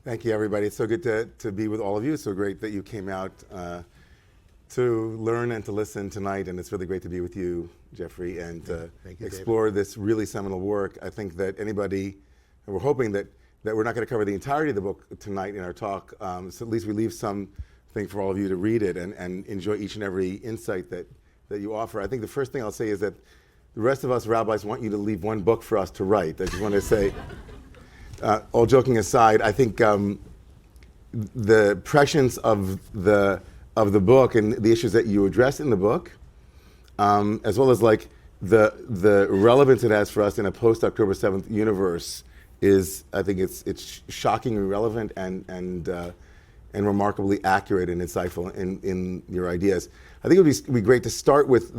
Thank you, everybody. It's so good to be with all of you. It's so great that you came out to learn and to listen tonight, and it's really great to be with you, Jeffrey, and explore this really seminal work. I think that anybody, and we're hoping that we're not going to cover the entirety of the book tonight in our talk, so at least we leave something for all of you to read it and enjoy each and every insight that you offer. I think the first thing I'll say is that the rest of us rabbis want you to leave one book for us to write. I just want to say, all joking aside, I think the prescience of the book and the issues that you address in the book, as well as like the relevance it has for us in a post-October 7th universe, is, I think it's shockingly relevant and remarkably accurate and insightful in your ideas. I think it would be great to start with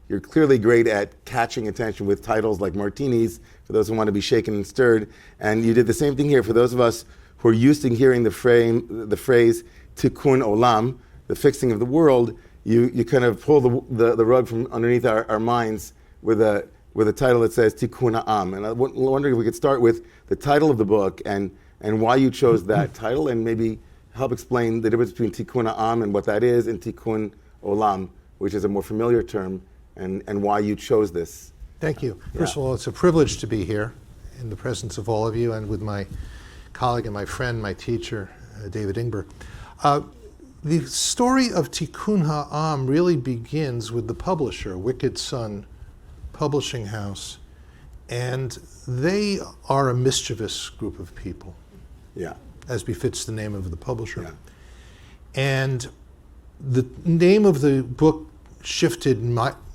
you're clearly great at catching attention with titles like Martinis, for those who want to be shaken and stirred. And you did the same thing here for those of us who are used to hearing the phrase Tikkun Olam, the fixing of the world. You kind of pull the rug from underneath our minds with a title that says Tikkun Am. And I wonder if we could start with the title of the book and why you chose that title, and maybe help explain the difference between Tikkun Am and what that is, and Tikkun Olam, which is a more familiar term, and why you chose this. Thank you. First of all, it's a privilege to be here in the presence of all of you and with my colleague and my friend, my teacher, David Ingber. The story of Tikkun Ha'am really begins with the publisher, Wicked Sun Publishing House, and they are a mischievous group of people, as befits the name of the publisher. Yeah. And the name of the book shifted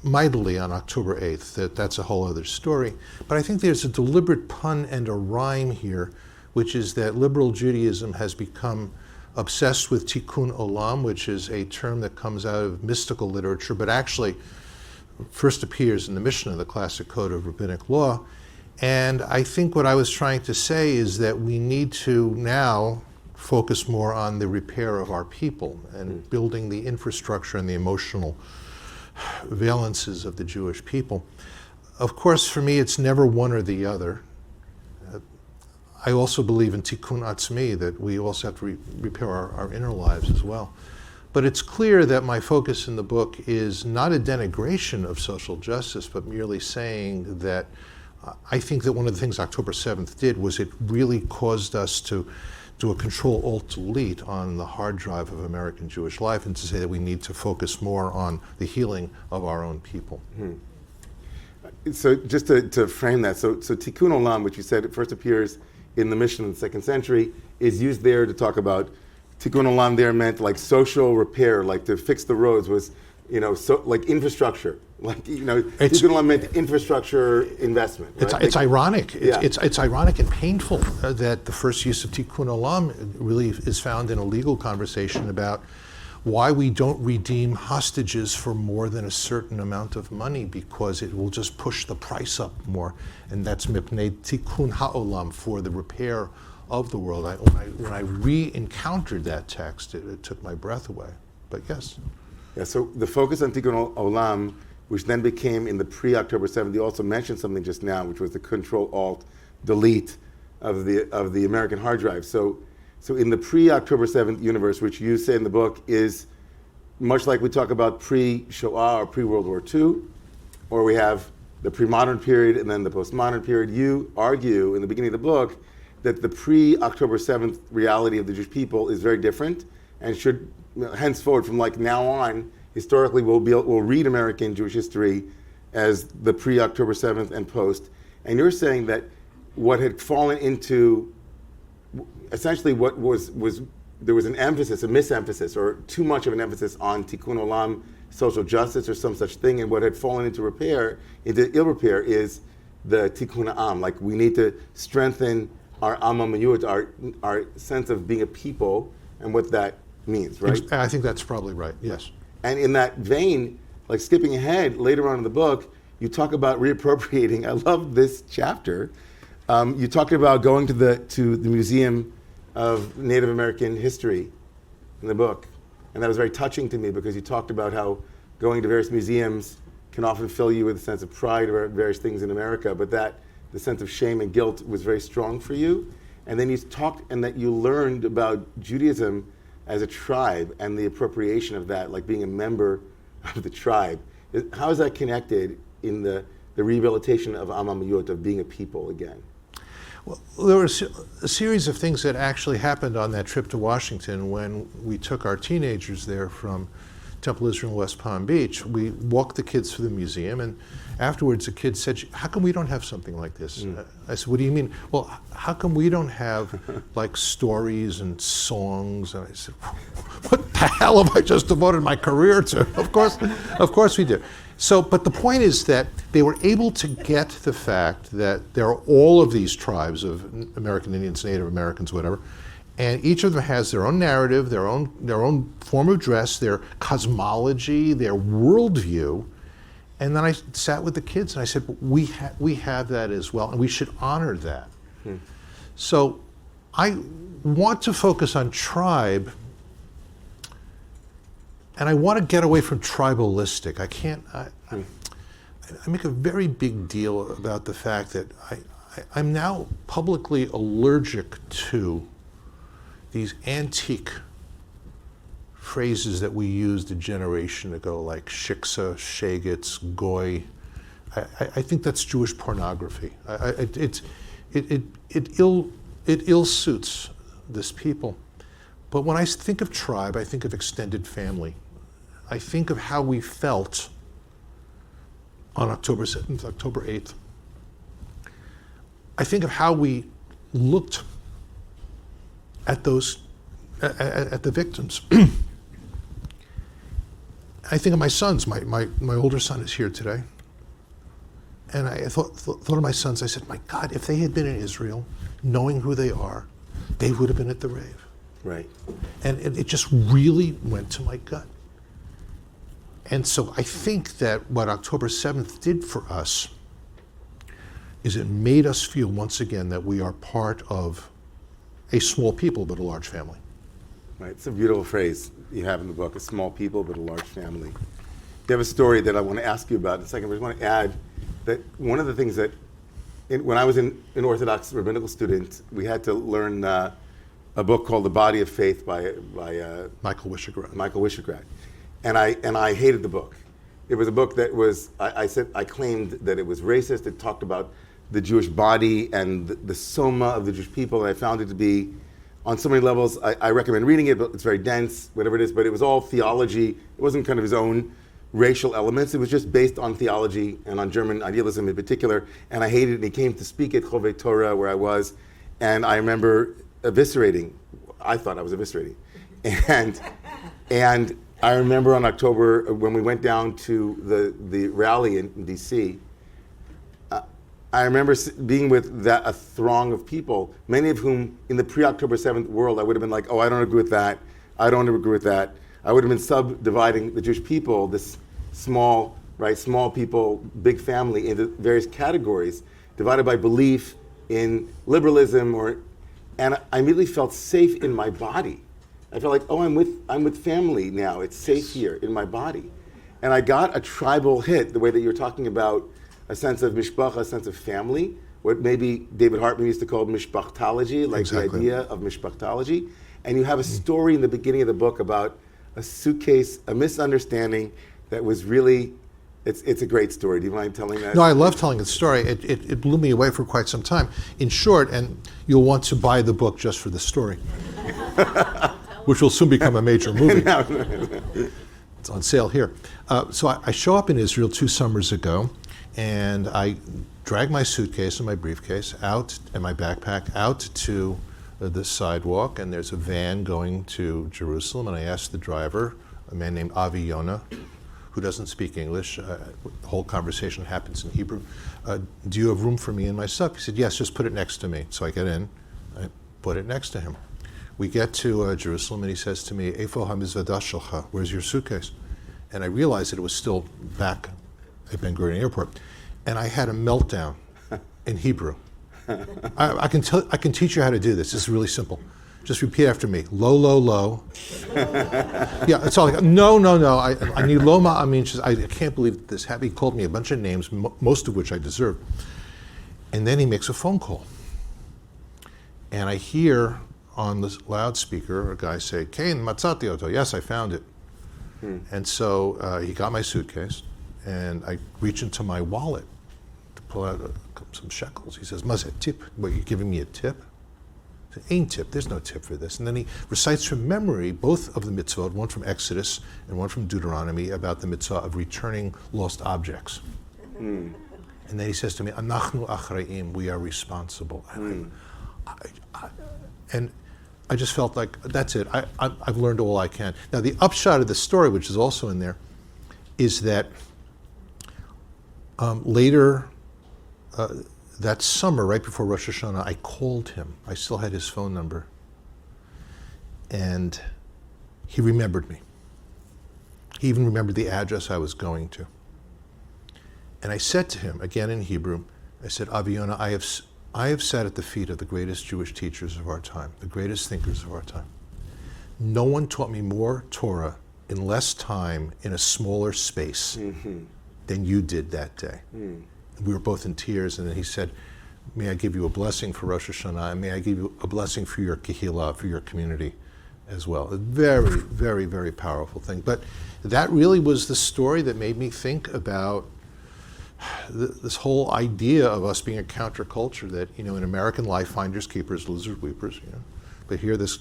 mightily on October 8th. That's a whole other story. But I think there's a deliberate pun and a rhyme here, which is that liberal Judaism has become obsessed with Tikkun Olam, which is a term that comes out of mystical literature, but actually first appears in the Mishnah, the classic code of rabbinic law. And I think what I was trying to say is that we need to now focus more on the repair of our people and building the infrastructure and the emotional valences of the Jewish people. Of course, for me, it's never one or the other. I also believe in tikkun atzmi, that we also have to repair our inner lives as well. But it's clear that my focus in the book is not a denigration of social justice, but merely saying that I think that one of the things October 7th did was it really caused us to do a Control-Alt-Delete on the hard drive of American Jewish life, and to say that we need to focus more on the healing of our own people. So just to frame that, so Tikkun Olam, which you said it first appears in the Mishnah in the 2nd century, is used there to talk about Tikkun Olam. There meant like social repair, like to fix the roads, was like infrastructure. Like, Tikkun Olam meant infrastructure investment. Right? It's ironic. It's ironic and painful that the first use of Tikkun Olam really is found in a legal conversation about why we don't redeem hostages for more than a certain amount of money, because it will just push the price up more. And that's mipnei Tikkun Ha'olam, for the repair of the world. When I re-encountered that text, it took my breath away. But yes. Yeah, so the focus on Tikkun Olam, which then became in the pre-October 7th, you also mentioned something just now, which was the Control-Alt-Delete of the American hard drive. So in the pre-October 7th universe, which you say in the book is much like we talk about pre-Shoah or pre-World War II, or we have the pre-modern period and then the postmodern period, you argue in the beginning of the book that the pre-October 7th reality of the Jewish people is very different, and should, henceforward, from like now on, historically we'll read American Jewish history as the pre-October 7th and post. And you're saying that what had fallen into, essentially what was there was an emphasis, a misemphasis, or too much of an emphasis on Tikkun Olam, social justice, or some such thing, and what had fallen into ill repair, is the Tikkun Am. Like, we need to strengthen our Am Hamayut, our sense of being a people, and what that means, right? I think that's probably right, yes. And in that vein, like skipping ahead, later on in the book, you talk about reappropriating. I love this chapter. You talked about going to the Museum of Native American History in the book. And that was very touching to me, because you talked about how going to various museums can often fill you with a sense of pride about various things in America, but that the sense of shame and guilt was very strong for you. and then you talked and that you learned about Judaism as a tribe and the appropriation of that, like being a member of the tribe. How is that connected in the rehabilitation of Am Hamayut, of being a people again? Well, there were a series of things that actually happened on that trip to Washington when we took our teenagers there from Temple Israel in West Palm Beach. We walked the kids through the museum, and afterwards a kid said, "How come we don't have something like this?" I said, "What do you mean?" "Well, how come we don't have like stories and songs?" And I said, "What the hell have I just devoted my career to?" Of course we do. So, but the point is that they were able to get the fact that there are all of these tribes of American Indians, Native Americans, whatever, and each of them has their own narrative, their own form of dress, their cosmology, their worldview. And then I sat with the kids and I said, we have that as well, and we should honor that. So I want to focus on tribe, and I want to get away from tribalistic. I make a very big deal about the fact that I'm now publicly allergic to these antique phrases that we used a generation ago, like shiksa, shagets, goy. I think that's Jewish pornography. It ill suits this people. But when I think of tribe, I think of extended family. I think of how we felt on October 7th, October 8th. I think of how we looked at those, at the victims. I think of my sons. My older son is here today. And I thought of my sons. I said, my God, if they had been in Israel, knowing who they are, they would have been at the rave. Right. And it just really went to my gut. And so I think that what October 7th did for us is it made us feel once again that we are part of a small people but a large family. Right. It's a beautiful phrase you have in the book, a small people but a large family. You have a story that I want to ask you about in a second, but I just want to add that one of the things that, when I was an Orthodox rabbinical student, we had to learn a book called The Body of Faith by Michael Wishegrat. And I hated the book. It was a book that was, I claimed that it was racist. It talked about the Jewish body and the soma of the Jewish people, and I found it to be, on so many levels, I recommend reading it, but it's very dense, whatever it is, but it was all theology. It wasn't kind of his own racial elements. It was just based on theology and on German idealism in particular, and I hated it. And he came to speak at Chovei Torah, where I was, and I remember eviscerating. I thought I was eviscerating. And I remember on October, when we went down to the rally in D.C., I remember being with a throng of people, many of whom in the pre-October 7th world, I would have been like, oh, I don't agree with that. I don't agree with that. I would have been subdividing the Jewish people, this small people, big family, into various categories, divided by belief in liberalism, and I immediately felt safe in my body. I felt like, oh, I'm with family now. It's safe here in my body. And I got a tribal hit, the way that you're talking about a sense of mishpacha, a sense of family, what maybe David Hartman used to call mishpachtology, like Exactly. the idea of mishpachtology. And you have a story in the beginning of the book about a suitcase, a misunderstanding that was really, it's a great story. Do you mind telling that? No, I love telling the story. It blew me away for quite some time. In short, and you'll want to buy the book just for the story, which will soon become a major movie. It's on sale here. So I show up in Israel 2 summers ago, and I drag my suitcase and my briefcase out and my backpack out to the sidewalk, and there's a van going to Jerusalem, and I asked the driver, a man named Avi Yonah, who doesn't speak English, the whole conversation happens in Hebrew, do you have room for me and my stuff? He said, yes, just put it next to me. So I get in, I put it next to him. We get to Jerusalem, and he says to me, Eifo hamizvadah shelcha, where's your suitcase? And I realized that it was still back at Ben Gurion Airport. And I had a meltdown in Hebrew. I can teach you how to do this. This is really simple. Just repeat after me. Lo, lo, lo. Yeah, that's all I got. No. I need lo ma'amin. I can't believe this happened. He called me a bunch of names, most of which I deserve. And then he makes a phone call. And I hear on the loudspeaker a guy say, "Kain, matzati oto." Yes, I found it. And so he got my suitcase, and I reach into my wallet to pull out some shekels. He says, "Mazeh tip? What, you're giving me a tip?" I said, "Ain't tip. There's no tip for this." And then he recites from memory both of the mitzvot, one from Exodus and one from Deuteronomy, about the mitzvah of returning lost objects. And then he says to me, "Anachnu achrayim, we are responsible." And I just felt like, that's it. I've learned all I can. Now, the upshot of the story, which is also in there, is that later that summer, right before Rosh Hashanah, I called him. I still had his phone number. And he remembered me. He even remembered the address I was going to. And I said to him, again in Hebrew, I said, "Aviona, I have sat at the feet of the greatest Jewish teachers of our time, the greatest thinkers of our time. No one taught me more Torah in less time in a smaller space than you did that day." We were both in tears, and then he said, "May I give you a blessing for Rosh Hashanah, and may I give you a blessing for your kehillah, for your community as well." A very, very, very powerful thing. But that really was the story that made me think about this whole idea of us being a counterculture, that, in American life, finders, keepers, losers, weepers, But here this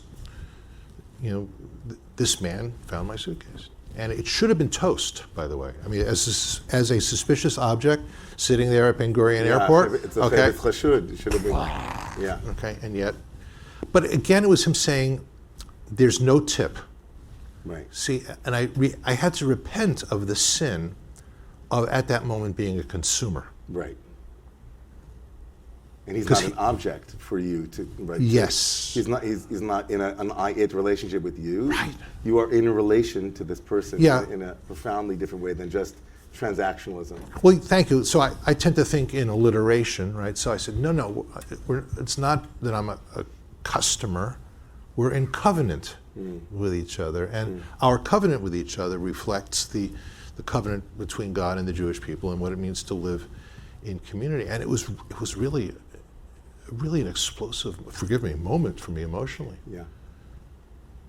man found my suitcase. And it should have been toast, by the way. I mean, as a suspicious object sitting there at Ben Gurion Airport. It's a favorite chashud. It should have been. Yeah. Okay, and yet. But again, it was him saying, "There's no tip." Right. See, and I had to repent of the sin of, at that moment, being a consumer. Right. And he's not an object for you to. Right? Yes. He's not in an I-it relationship with you. Right. You are in a relation to this person in a profoundly different way than just transactionalism. Well, thank you. So I tend to think in alliteration, right? So I said, no, it's not that I'm a customer. We're in covenant with each other, and our covenant with each other reflects the covenant between God and the Jewish people and what it means to live in community. And it was really an explosive, forgive me, moment for me emotionally. Yeah.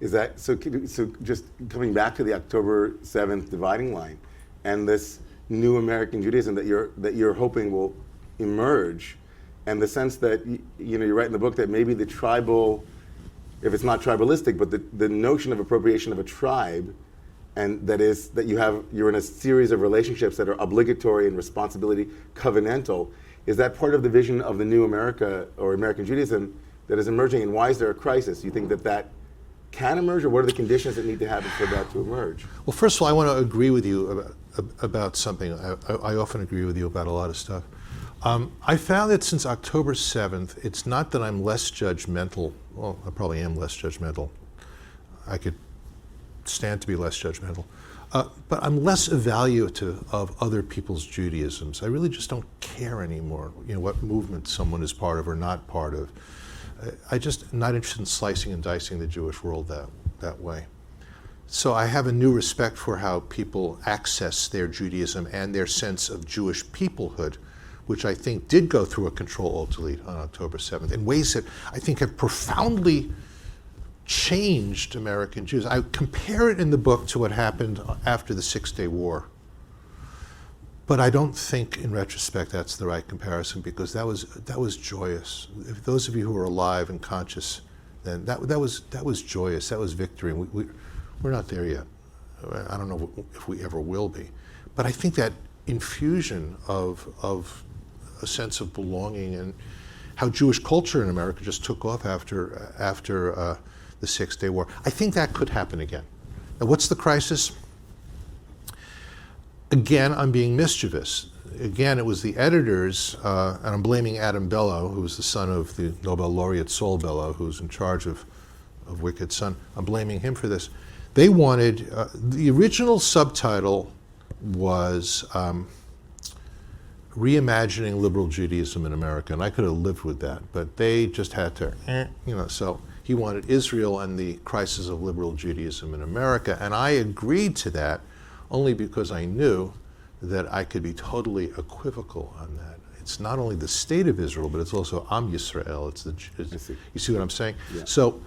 Is that so? So just coming back to the October 7th dividing line, and this new American Judaism that you're hoping will emerge, and the sense that you write in the book that maybe the tribal, if it's not tribalistic, but the notion of appropriation of a tribe, and that is that you're in a series of relationships that are obligatory and responsibility covenantal. Is that part of the vision of the new America or American Judaism that is emerging, and why is there a crisis? You think that can emerge, or what are the conditions that need to happen for that to emerge? Well, first of all, I want to agree with you about something. I often agree with you about a lot of stuff. I found that since October 7th, it's not that I'm less judgmental. Well, I probably am less judgmental. I could stand to be less judgmental. But I'm less evaluative of other people's Judaisms. I really just don't care anymore, what movement someone is part of or not part of. I just am not interested in slicing and dicing the Jewish world that way. So I have a new respect for how people access their Judaism and their sense of Jewish peoplehood, which I think did go through a Control-Alt-Delete on October 7th in ways that I think have profoundly changed American Jews. I compare it in the book to what happened after the Six-Day War. But I don't think, in retrospect, that's the right comparison, because that was joyous. If those of you who are alive and conscious, then that was joyous. That was victory. We're not there yet. I don't know if we ever will be. But I think that infusion of a sense of belonging, and how Jewish culture in America just took off after the Six-Day War, I think that could happen again. Now, what's the crisis? Again, I'm being mischievous. Again, it was the editors, and I'm blaming Adam Bellow, who was the son of the Nobel laureate Saul Bellow, who's in charge of Wicked Son. I'm blaming him for this. They wanted, the original subtitle was Reimagining Liberal Judaism in America, and I could have lived with that, but they just had to, so he wanted Israel and the Crisis of Liberal Judaism in America, and I agreed to that only because I knew that I could be totally equivocal on that. It's not only the state of Israel, but it's also Am Yisrael. You see what I'm saying? Yeah. So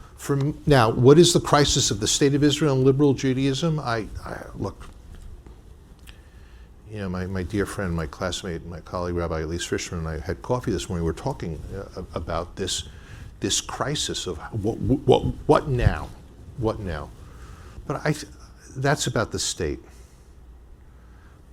now, what is the crisis of the state of Israel and liberal Judaism? Look, my dear friend, my classmate, my colleague, Rabbi Elise Fishman, and I had coffee this morning. We were talking about this crisis of what now? What now? But that's about the state.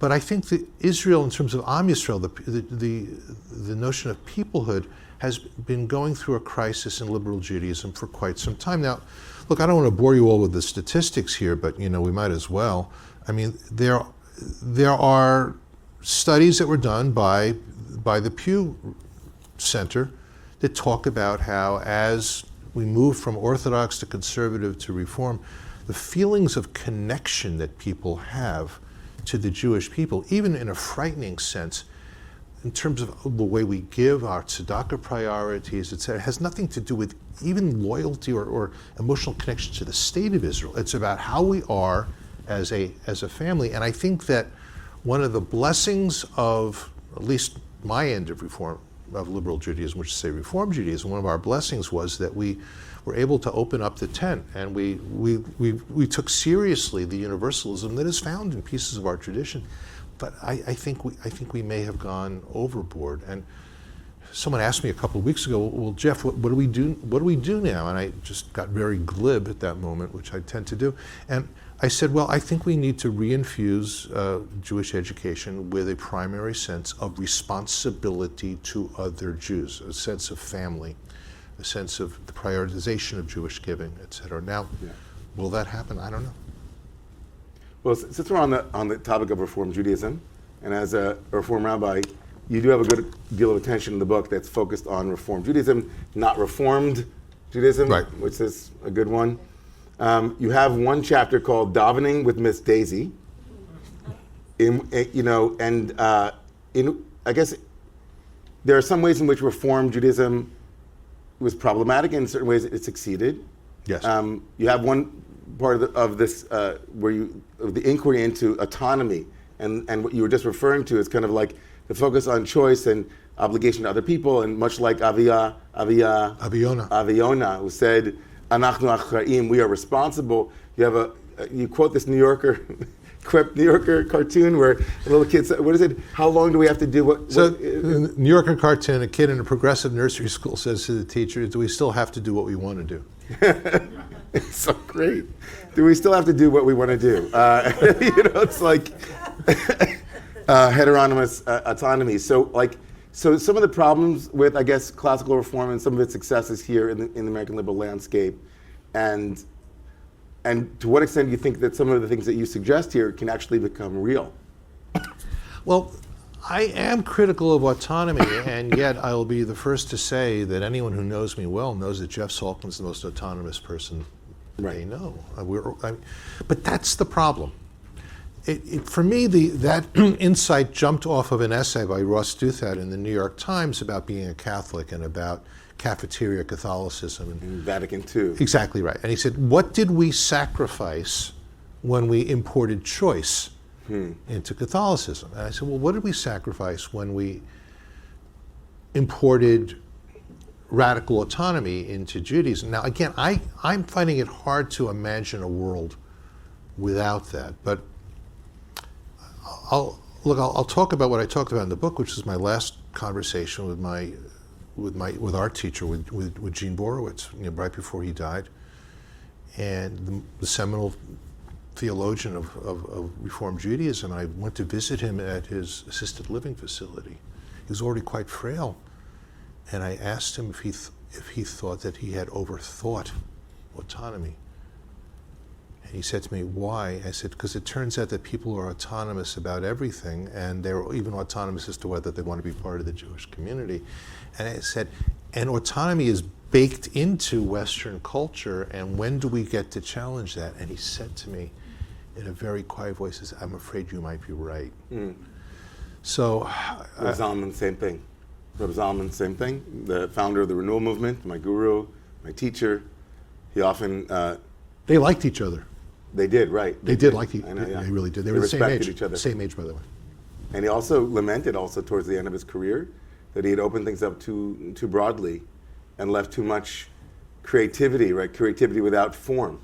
But I think that Israel, in terms of Am Yisrael, the notion of peoplehood, has been going through a crisis in liberal Judaism for quite some time now. Look, I don't want to bore you all with the statistics here, but we might as well. I mean, there are studies that were done by the Pew Center that talk about how, as we move from Orthodox to conservative to Reform, the feelings of connection that people have to the Jewish people, even in a frightening sense, in terms of the way we give our tzedakah priorities, etc., has nothing to do with even loyalty or emotional connection to the state of Israel. It's about how we are as a family. And I think that one of the blessings of, at least my end of liberal Judaism, which is say Reform Judaism, one of our blessings was that we were able to open up the tent, and we took seriously the universalism that is found in pieces of our tradition. But I think we may have gone overboard. And someone asked me a couple of weeks ago, well, Jeff, what do we do? What do we do now? And I just got very glib at that moment, which I tend to do. And I said, well, I think we need to reinfuse Jewish education with a primary sense of responsibility to other Jews, a sense of family, a sense of the prioritization of Jewish giving, et cetera. Now, will that happen? I don't know. Well, since we're on the topic of Reform Judaism, and as a Reform rabbi, you do have a good deal of attention in the book that's focused on Reform Judaism, not Reformed Judaism, right, which is a good one. You have one chapter called Davening with Miss Daisy. I guess there are some ways in which Reform Judaism was problematic, and in certain ways it succeeded. Yes. You have one part of this the inquiry into autonomy, and what you were just referring to is kind of like the focus on choice and obligation to other people, and much like Aviona, who said, "Anachnu achra'im," we are responsible. You quote this New Yorker cartoon where a little kid said, what is it? How long do we have to do what? New Yorker cartoon, a kid in a progressive nursery school says to the teacher, do we still have to do what we want to do? It's so great. Do we still have to do what we want to do? It's like heteronymous autonomy. So some of the problems with, I guess, classical reform and some of its successes here in the American liberal landscape, and to what extent do you think that some of the things that you suggest here can actually become real? Well, I am critical of autonomy, and yet I will be the first to say that anyone who knows me well knows that Jeff Salkin is the most autonomous person they know. But that's the problem. For me, that insight jumped off of an essay by Ross Douthat in the New York Times about being a Catholic and about cafeteria Catholicism. And Vatican II. Exactly right. And he said, what did we sacrifice when we imported choice into Catholicism? And I said, well, what did we sacrifice when we imported radical autonomy into Judaism? Now, again, I'm finding it hard to imagine a world without that. But I'll talk about what I talked about in the book, which is my last conversation with our teacher, with Gene Borowitz, right before he died, and the seminal theologian of Reform Judaism. I went to visit him at his assisted living facility. He was already quite frail, and I asked him if he thought that he had overthought autonomy. And he said to me, why? I said, because it turns out that people are autonomous about everything, and they're even autonomous as to whether they want to be part of the Jewish community. And I said, and autonomy is baked into Western culture, and when do we get to challenge that? And he said to me in a very quiet voice, he said, I'm afraid you might be right. So, Reb Zalman, same thing. Reb Zalman, same thing. The founder of the Renewal Movement, my guru, my teacher. He often... they liked each other. They did, right. They did like each other. They really did. They were the same age. Each other. Same age, by the way. And he also lamented towards the end of his career that he had opened things up too broadly and left too much creativity, right? Creativity without form,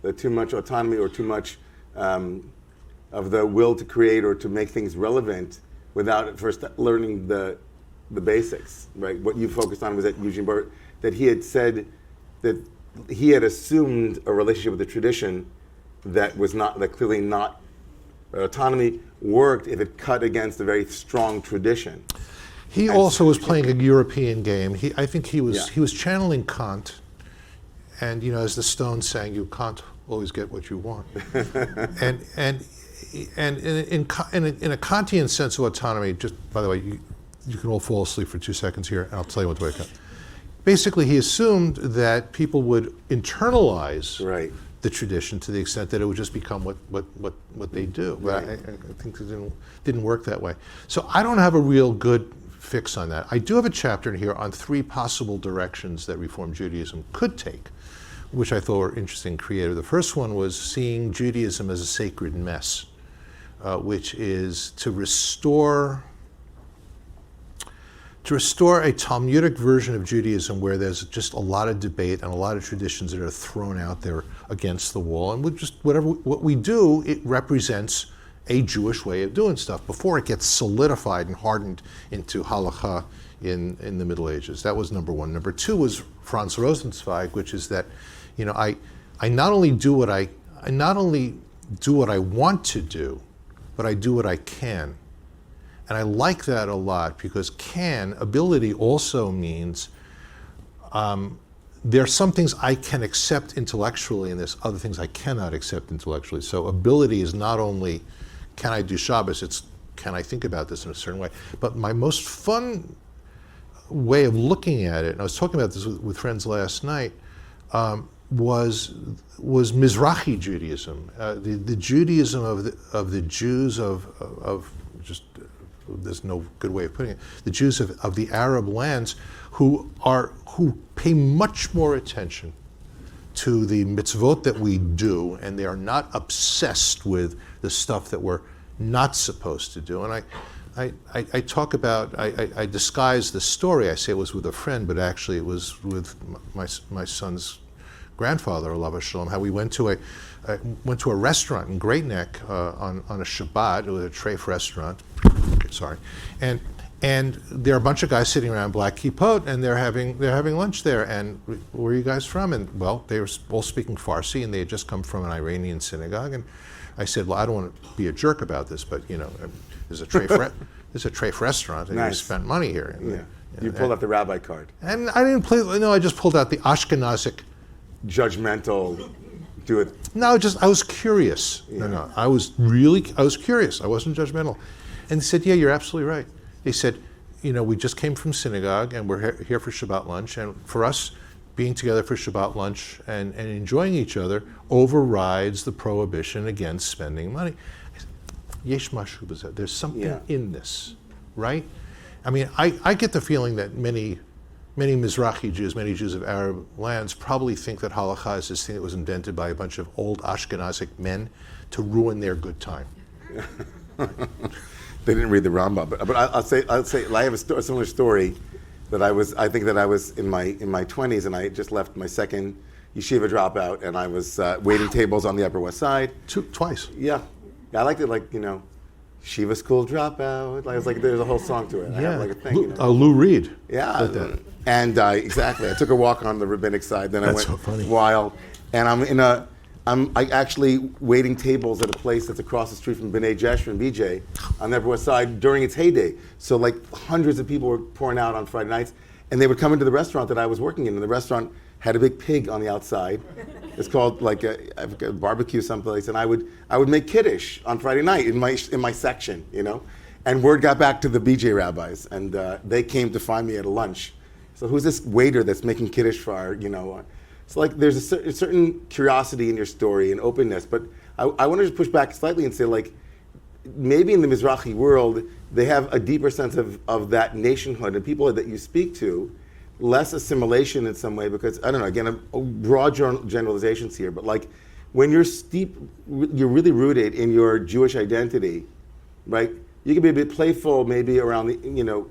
that too much autonomy or too much of the will to create or to make things relevant without at first learning the basics, right? What you focused on was that Eugene Bart, that he had said that he had assumed a relationship with the tradition that was not, that clearly not, autonomy worked if it cut against a very strong tradition. He also was playing a European game. I think he was channeling Kant, and as the Stones sang, you can't always get what you want. and in a Kantian sense of autonomy, just by the way, you can all fall asleep for 2 seconds here, and I'll tell you what to wake up. Basically, he assumed that people would internalize the tradition to the extent that it would just become what they do. But I think it didn't work that way. So I don't have a real good fix on that. I do have a chapter in here on 3 possible directions that Reform Judaism could take, which I thought were interesting and creative. The first one was seeing Judaism as a sacred mess, which is to restore a Talmudic version of Judaism where there's just a lot of debate and a lot of traditions that are thrown out there against the wall, and what we do, it represents a Jewish way of doing stuff before it gets solidified and hardened into halakha in the Middle Ages. That was number one. Number 2 was Franz Rosenzweig, which is that I not only do what I want to do, but I do what I can. And I like that a lot because ability also means there are some things I can accept intellectually and there's other things I cannot accept intellectually. So ability is not only can I do Shabbos, it's can I think about this in a certain way. But my most fun way of looking at it, and I was talking about this with friends last night, was Mizrahi Judaism, the Judaism of the Jews of just, there's no good way of putting it, the Jews of the Arab lands who pay much more attention to the mitzvot that we do, and they are not obsessed with the stuff that we're not supposed to do. And I talk about, I disguise the story. I say it was with a friend, but actually it was with my son's grandfather, Alav Shalom, how we went to a restaurant in Great Neck on a Shabbat. It was a treif restaurant. Sorry, and there are a bunch of guys sitting around black kippot, and they're having lunch there. And where are you guys from? And well, they were all speaking Farsi, and they had just come from an Iranian synagogue. And I said, well, I don't want to be a jerk about this, but there's a treif restaurant, and you spent money here. And, you pulled out the rabbi card. And I didn't play. No, I just pulled out the Ashkenazic. Judgmental, do it. No, I was curious. Yeah. No, I was curious. I wasn't judgmental. And they said, yeah, you're absolutely right. They said, we just came from synagogue and we're here for Shabbat lunch, and for us, being together for Shabbat lunch and enjoying each other overrides the prohibition against spending money. Yesh mashu b'zeh. There's something in this, right? I mean, I get the feeling that many Mizrahi Jews, many Jews of Arab lands probably think that halakha is this thing that was invented by a bunch of old Ashkenazic men to ruin their good time. They didn't read the Rambam, but I'll say I have a similar story that I think that I was in my 20s, and I just left my second yeshiva dropout, and I was waiting tables on the Upper West Side. Twice. Yeah, I liked it, Shiva School Dropout. I was like, there's a whole song to it. I have a thing. Lou Reed. Yeah, and exactly. I took a walk on the rabbinic side. Then I went wild, and I'm actually waiting tables at a place that's across the street from B'nai Jeshua and BJ on the Upper West Side during its heyday. So hundreds of people were pouring out on Friday nights, and they would come into the restaurant that I was working in, and the restaurant had a big pig on the outside. It's called a barbecue someplace, and I would make kiddush on Friday night in my section, And word got back to the BJ rabbis, and they came to find me at a lunch. So who's this waiter that's making kiddush for our, So there's a certain curiosity in your story and openness, but I want to just push back slightly and say maybe in the Mizrahi world they have a deeper sense of that nationhood and people that you speak to, less assimilation in some way, because I don't know, again, broad generalizations here, but when you're really rooted in your Jewish identity, right? you can be a bit playful maybe around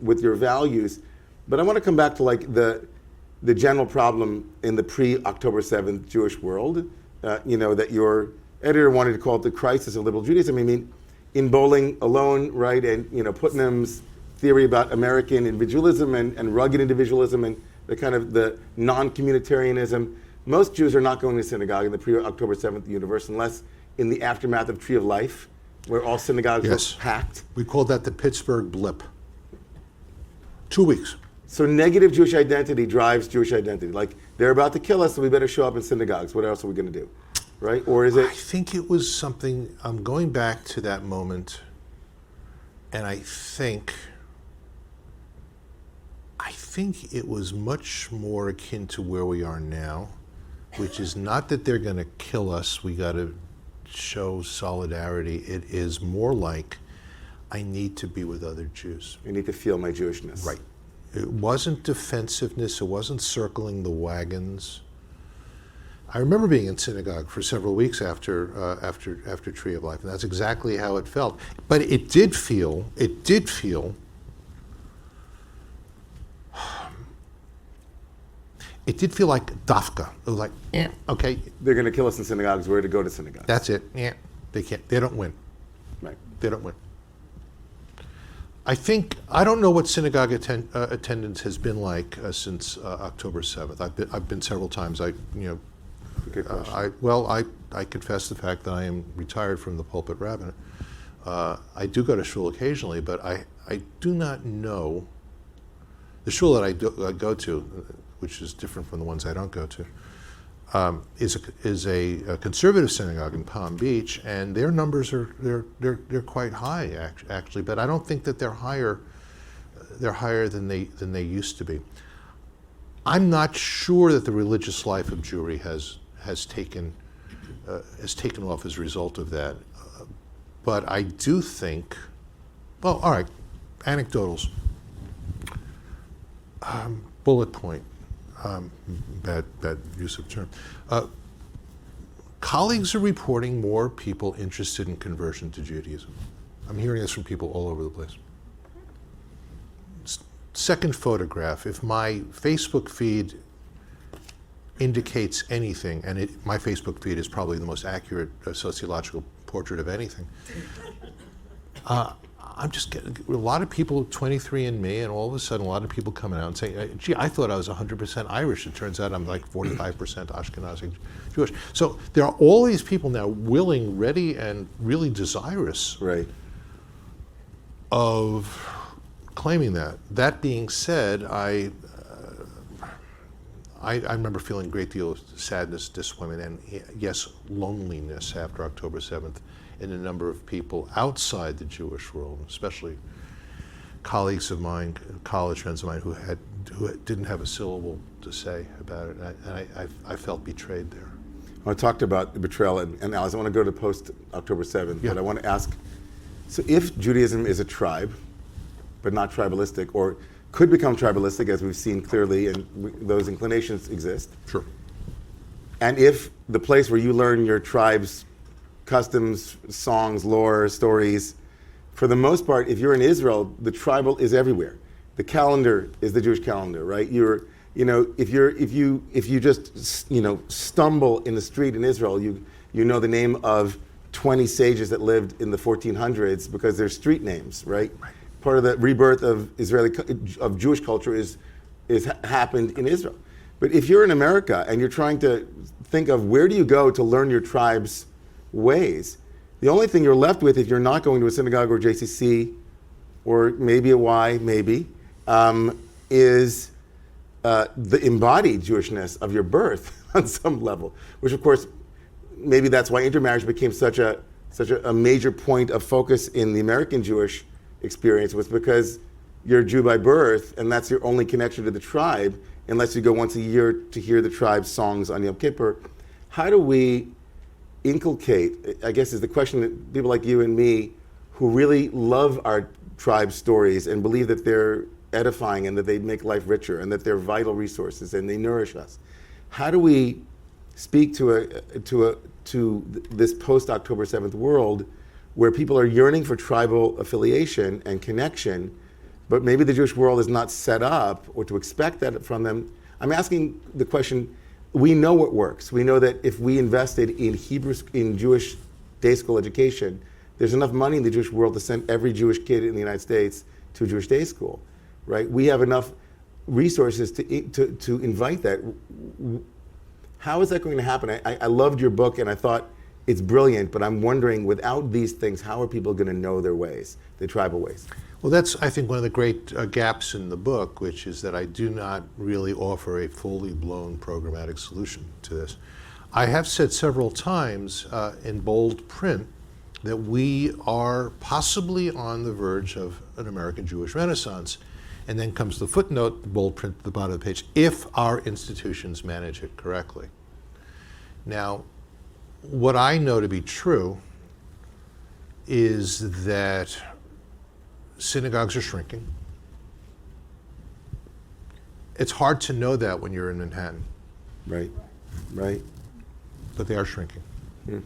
with your values. But I want to come back to like the general problem in the pre-October 7th Jewish world, that your editor wanted to call it the crisis of liberal Judaism. I mean, in Bowling alone, right, and Putnam's theory about American individualism and rugged individualism and the kind of the non-communitarianism, most Jews are not going to synagogue in the pre-October 7th universe unless in the aftermath of Tree of Life, where all synagogues were packed. We called that the Pittsburgh blip. 2 weeks. So negative Jewish identity drives Jewish identity. Like, they're about to kill us, so we better show up in synagogues. What else are we going to do? Right? Or is it? I think it was something, I'm going back to that moment, and I think it was much more akin to where we are now, which is not that they're going to kill us, we got to show solidarity. It is more like, I need to be with other Jews. I need to feel my Jewishness. Right. It wasn't defensiveness, it wasn't circling the wagons. I remember being in synagogue for several weeks after Tree of Life, and that's exactly how it felt. But it did feel like dafka. It was like, okay. They're going to kill us in synagogues. We're to go to synagogues. That's it. Yeah, they can't. They don't win. Right. They don't win. I don't know what synagogue attendance has been like since October 7th. I've been several times. I confess the fact that I am retired from the pulpit rabbinate. I do go to shul occasionally, but I do not know. The shul that I go to, which is different from the ones I don't go to, is a conservative synagogue in Palm Beach, and their numbers are quite high actually, but I don't think that they're higher than they used to be. I'm not sure that the religious life of Jewry has taken off as a result of that, but I do think. Well, all right, anecdotals. Bullet point. Bad use of term. Colleagues are reporting more people interested in conversion to Judaism. I'm hearing this from people all over the place. Second photograph, if my Facebook feed indicates anything, and my Facebook feed is probably the most accurate sociological portrait of anything, I'm just getting a lot of people 23andMe, and all of a sudden a lot of people coming out and saying, gee, I thought I was 100% Irish. It turns out I'm like 45% Ashkenazi Jewish. So there are all these people now willing, ready, and really desirous of claiming that. That being said, I remember feeling a great deal of sadness, disappointment, and yes, loneliness after October 7th. In a number of people outside the Jewish world, especially colleagues of mine, college friends of mine who didn't have a syllable to say about it, and I felt betrayed there. I talked about the betrayal, and Alice, I want to go to post-October 7th, but I want to ask, so if Judaism is a tribe, but not tribalistic, or could become tribalistic, as we've seen clearly, and those inclinations exist. Sure. And if the place where you learn your tribe's customs, songs, lore, stories, for the most part, if you're in Israel, the tribal is everywhere. The calendar is the Jewish calendar, right? If you just stumble in the street in Israel, you know the name of 20 sages that lived in the 1400s because they're street names, right? Part of the rebirth of Jewish culture is happened in Israel. But if you're in America and you're trying to think of where do you go to learn your tribe's ways, the only thing you're left with, if you're not going to a synagogue or JCC, or maybe a Y, is the embodied Jewishness of your birth on some level. Which, of course, maybe that's why intermarriage became such a major point of focus in the American Jewish experience, was because you're a Jew by birth, and that's your only connection to the tribe, unless you go once a year to hear the tribe's songs on Yom Kippur. How do we inculcate, I guess is the question that people like you and me who really love our tribe stories and believe that they're edifying and that they make life richer and that they're vital resources and they nourish us. How do we speak to this post-October 7th world where people are yearning for tribal affiliation and connection, but maybe the Jewish world is not set up or to expect that from them. I'm asking the question, we know what works. We know that if we invested in Jewish day school education, there's enough money in the Jewish world to send every Jewish kid in the United States to a Jewish day school, right? We have enough resources to invite that. How is that going to happen? I loved your book and I thought it's brilliant, but I'm wondering, without these things, how are people going to know their ways, their tribal ways? Well, that's, I think, one of the great gaps in the book, which is that I do not really offer a fully blown programmatic solution to this. I have said several times in bold print that we are possibly on the verge of an American Jewish Renaissance. And then comes the footnote, the bold print at the bottom of the page, if our institutions manage it correctly. Now, what I know to be true is that synagogues are shrinking. It's hard to know that when you're in Manhattan. Right, right. But they are shrinking. Hmm.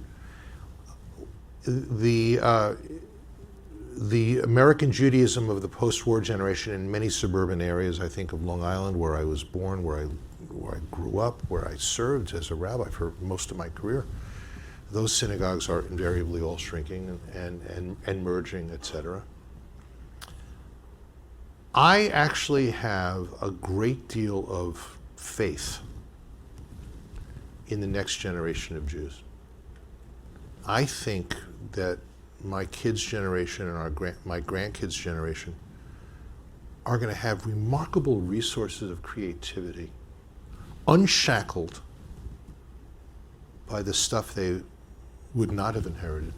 The American Judaism of the post-war generation in many suburban areas, I think of Long Island, where I was born, where I grew up, where I served as a rabbi for most of my career, those synagogues are invariably all shrinking and merging, etc. I actually have a great deal of faith in the next generation of Jews. I think that my kids' generation and my grandkids' generation are going to have remarkable resources of creativity, unshackled by the stuff they would not have inherited,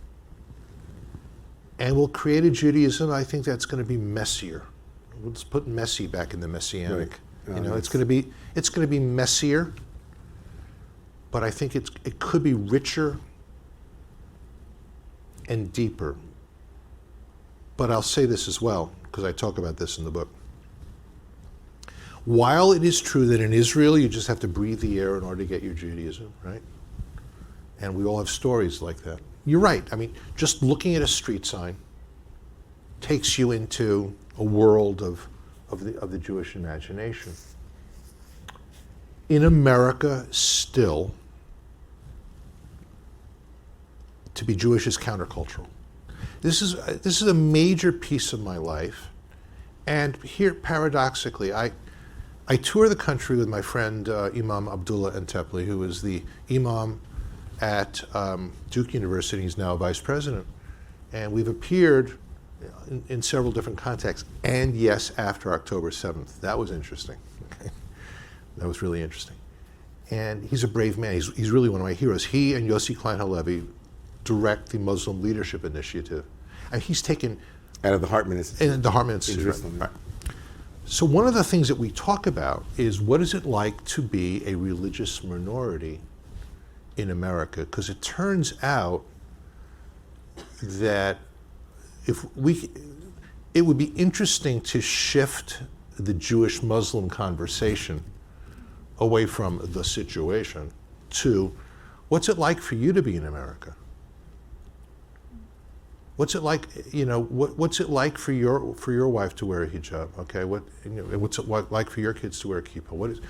and will create a Judaism, I think, that's going to be messier. Let's put messy back in the messianic. Right. It's going to be messier, but I think it could be richer and deeper. But I'll say this as well, because I talk about this in the book. While it is true that in Israel you just have to breathe the air in order to get your Judaism, right? And we all have stories like that. You're right. I mean, just looking at a street sign takes you into a world of the Jewish imagination. In America, still, to be Jewish is countercultural. This is a major piece of my life, and here, paradoxically, I tour the country with my friend Imam Abdullah Entepli, who is the imam at Duke University. He's now vice president, and we've appeared in several different contexts. And yes, after October 7th, that was interesting. Okay. That was really interesting. And he's a brave man. He's really one of my heroes. He and Yossi Klein Halevi direct the Muslim Leadership Initiative. And he's taken... Out of the Hartman Institute. And the Hartman Institute. Right. So one of the things that we talk about is, what is it like to be a religious minority in America? Because it turns out that it would be interesting to shift the Jewish-Muslim conversation away from the situation to, what's it like for you to be in America? What's it like, what's it like for your wife to wear a hijab? Okay, what's it like for your kids to wear a kippah?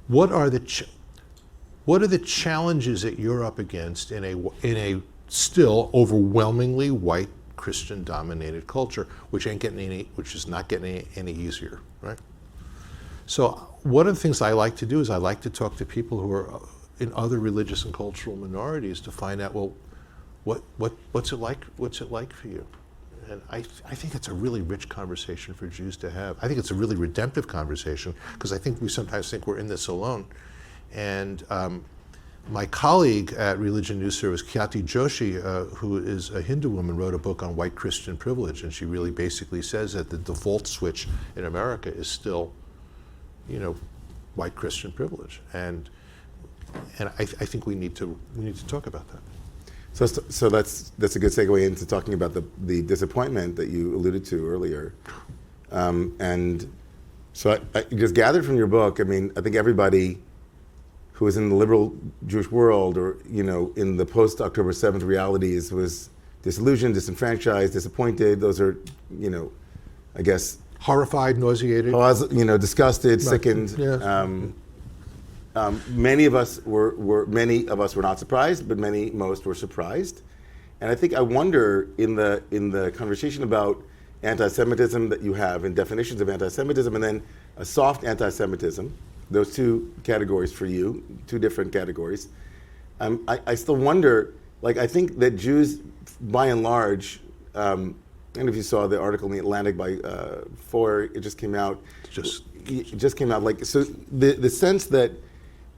What are the challenges that you're up against in a still overwhelmingly white Christian-dominated culture, which is not getting any easier, right? So one of the things I like to do is I like to talk to people who are in other religious and cultural minorities to find out, well, what's it like? What's it like for you? And I think it's a really rich conversation for Jews to have. I think it's a really redemptive conversation, because I think we sometimes think we're in this alone. And my colleague at Religion News Service, Khyati Joshi, who is a Hindu woman, wrote a book on white Christian privilege, and she really basically says that the default switch in America is still, white Christian privilege, and I think we need to talk about that. So that's a good segue into talking about the disappointment that you alluded to earlier, and so I just gathered from your book. I mean, I think everybody who is in the liberal Jewish world, or in the post-October 7th realities, was disillusioned, disenfranchised, disappointed. Those are, I guess, horrified, nauseated, disgusted, Right. sickened. Yeah. Many of us were not surprised, but most were surprised. And I wonder in the conversation about anti-Semitism that you have and definitions of anti-Semitism, and then a soft anti-Semitism, those two categories for you, two different categories. I still wonder, I think that Jews, by and large, I don't know if you saw the article in the Atlantic by Foer, it just came out. It just came out. So the sense that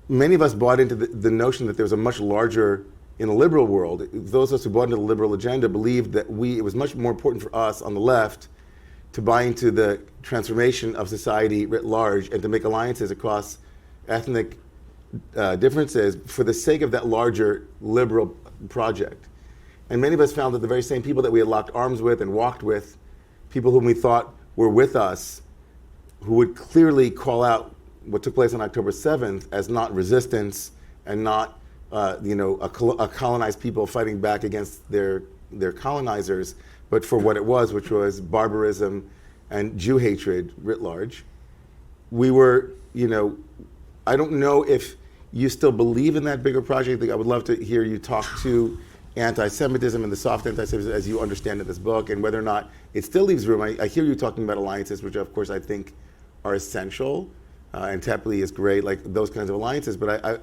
many of us bought into the notion that there was a much larger, in the liberal world, those of us who bought into the liberal agenda believed that it was much more important for us on the left to buy into the transformation of society writ large and to make alliances across ethnic differences for the sake of that larger liberal project. And many of us found that the very same people that we had locked arms with and walked with, people whom we thought were with us, who would clearly call out what took place on October 7th as not resistance and not a colonized people fighting back against their colonizers, but for what it was, which was barbarism and Jew hatred writ large. We were, I don't know if you still believe in that bigger project. I would love to hear you talk to anti-Semitism and the soft anti-Semitism as you understand it in this book, and whether or not it still leaves room. I hear you talking about alliances, which of course I think are essential, and TEPLI is great, those kinds of alliances, but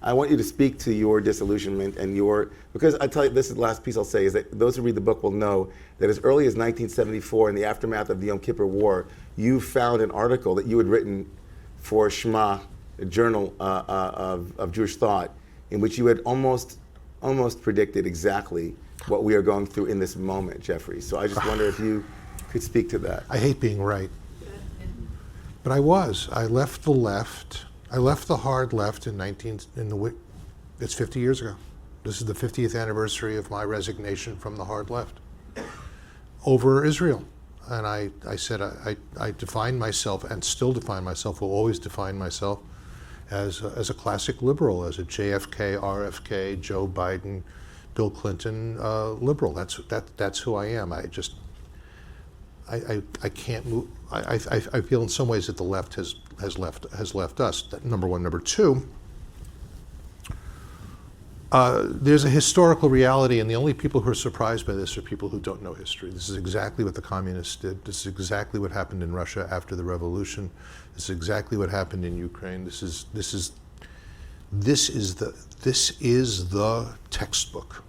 I want you to speak to your disillusionment and because I tell you, this is the last piece I'll say, is that those who read the book will know that as early as 1974, in the aftermath of the Yom Kippur War, you found an article that you had written for Shema, a journal of Jewish thought, in which you had almost predicted exactly what we are going through in this moment, Jeffrey. So I just wonder if you could speak to that. I hate being right. But I left the left. I left the hard left it's 50 years ago. This is the 50th anniversary of my resignation from the hard left over Israel. And I said I defined myself, and still define myself, will always define myself as a classic liberal, as a JFK, RFK, Joe Biden, Bill Clinton liberal. That's who I am. I can't move. I feel in some ways that the left has left us. That, number one. Number two, there's a historical reality, and the only people who are surprised by this are people who don't know history. This is exactly what the communists did. This is exactly what happened in Russia after the revolution. This is exactly what happened in Ukraine. This is the textbook.